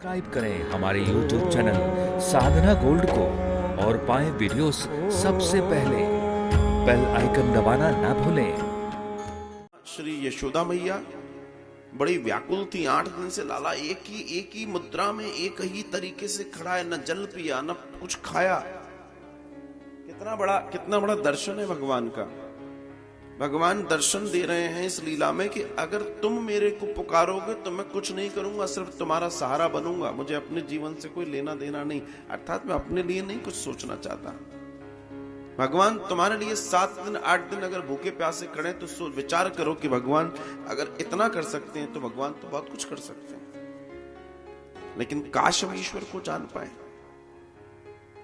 Subscribe करें हमारे YouTube channel साधना gold को और पाएं वीडियोस सबसे पहले। बेल आइकन दबाना ना भूलें। श्री यशोदा मैया बड़ी व्याकुल थी। 8 दिन से लाला एक ही मुद्रा में एक ही तरीके से खड़ा है, न जल पिया न कुछ खाया। कितना बड़ा दर्शन है भगवान का। भगवान दर्शन दे रहे हैं इस लीला में कि अगर तुम मेरे को पुकारोगे तो मैं कुछ नहीं करूंगा, सिर्फ तुम्हारा सहारा बनूंगा। मुझे अपने जीवन से कोई लेना देना नहीं, अर्थात मैं अपने लिए नहीं कुछ सोचना चाहता। भगवान तुम्हारे लिए 7 दिन 8 दिन अगर भूखे प्यासे खड़े तो विचार करो कि भगवान अगर इतना कर सकते हैं तो भगवान तो बहुत कुछ कर सकते हैं। लेकिन काश हम ईश्वर को जान पाए।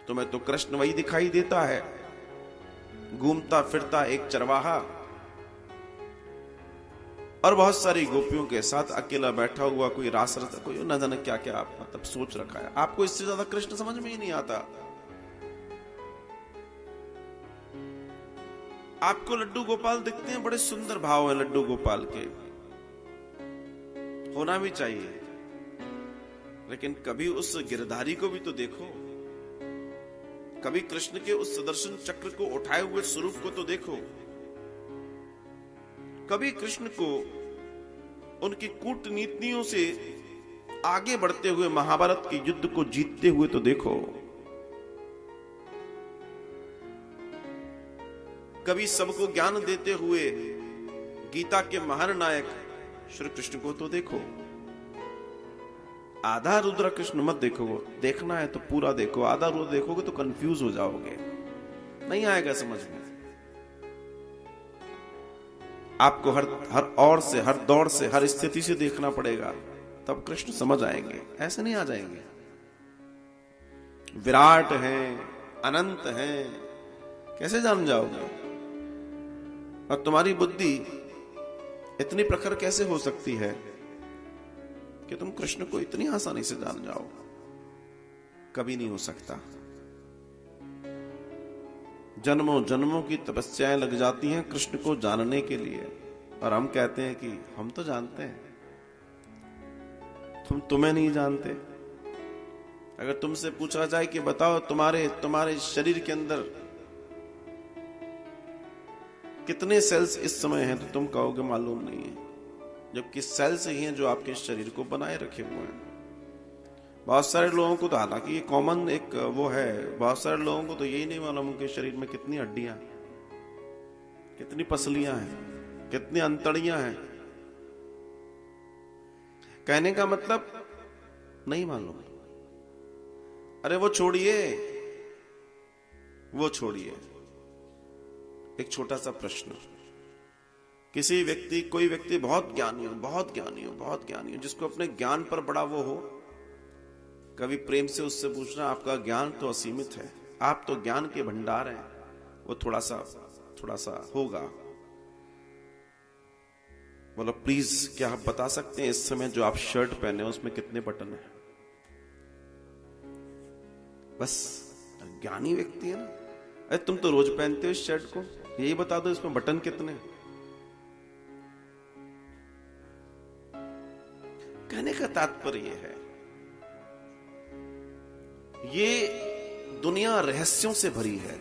तुम्हें तो कृष्ण वही दिखाई देता है, घूमता फिरता एक चरवाहा और बहुत सारी गोपियों के साथ अकेला बैठा हुआ, कोई रास रस, कोई न जाने क्या क्या आप मतलब सोच रखा है। आपको इससे ज्यादा कृष्ण समझ में ही नहीं आता। आपको लड्डू गोपाल दिखते हैं, बड़े सुंदर भाव है लड्डू गोपाल के, होना भी चाहिए, लेकिन कभी उस गिरधारी को भी तो देखो। कभी कृष्ण के उस सुदर्शन चक्र को उठाए हुए स्वरूप को तो देखो। कभी कृष्ण को उनकी कूटनीतियों से आगे बढ़ते हुए महाभारत के युद्ध को जीतते हुए तो देखो। कभी सबको ज्ञान देते हुए गीता के महान नायक श्री कृष्ण को तो देखो। आधा रुद्र कृष्ण मत देखो, देखना है तो पूरा देखो। आधा रुद्र देखोगे तो कंफ्यूज हो जाओगे, नहीं आएगा समझ में। आपको हर ओर से, हर दौर से, हर स्थिति से देखना पड़ेगा, तब कृष्ण समझ आएंगे। ऐसे नहीं आ जाएंगे। विराट हैं, अनंत हैं, कैसे जान जाओगे? और तुम्हारी बुद्धि इतनी प्रखर कैसे हो सकती है कि तुम कृष्ण को इतनी आसानी से जान जाओ? कभी नहीं हो सकता। जन्मों जन्मों की तपस्याएं लग जाती हैं कृष्ण को जानने के लिए, और हम कहते हैं कि हम तो जानते हैं, तुम्हें नहीं जानते। अगर तुमसे पूछा जाए कि बताओ तुम्हारे शरीर के अंदर कितने सेल्स इस समय हैं, तो तुम कहोगे मालूम नहीं है, जबकि सेल्स ही हैं जो आपके शरीर को बनाए रखे हुए हैं। बहुत सारे लोगों को तो, हालांकि ये कॉमन एक वो है, बहुत सारे लोगों को तो यही नहीं मालूम उनके शरीर में कितनी हड्डियां, कितनी पसलियां हैं, कितनी अंतड़ियां हैं। कहने का मतलब नहीं मालूम। अरे वो छोड़िए, एक छोटा सा प्रश्न। कोई व्यक्ति बहुत ज्ञानी हो, जिसको अपने ज्ञान पर बड़ा वो हो, कभी प्रेम से उससे पूछना, आपका ज्ञान तो असीमित है, आप तो ज्ञान के भंडार हैं, वो थोड़ा सा होगा। बोलो प्लीज, क्या आप बता सकते हैं इस समय जो आप शर्ट पहने उसमें कितने बटन हैं? बस ज्ञानी व्यक्ति है ना। अरे तुम तो रोज पहनते हो इस शर्ट को, यही बता दो इसमें बटन कितने। कहने का तात्पर्य है, ये दुनिया रहस्यों से भरी है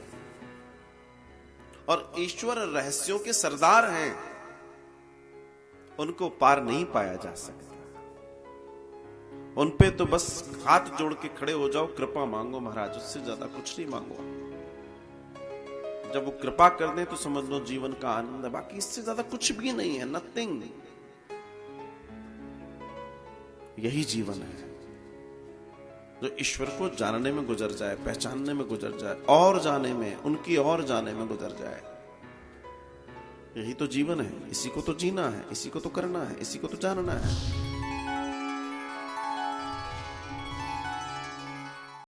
और ईश्वर रहस्यों के सरदार हैं, उनको पार नहीं पाया जा सकता। उन पे तो बस हाथ जोड़ के खड़े हो जाओ, कृपा मांगो महाराज, उससे ज्यादा कुछ नहीं मांगो। जब वो कृपा कर दें तो समझ लो जीवन का आनंद है, बाकी इससे ज्यादा कुछ भी नहीं है, नथिंग। यही जीवन है जो ईश्वर को जानने में गुजर जाए, पहचानने में गुजर जाए, और जाने में, उनकी और जाने में गुजर जाए। यही तो जीवन है, इसी को तो जीना है, इसी को तो करना है, इसी को तो जानना है।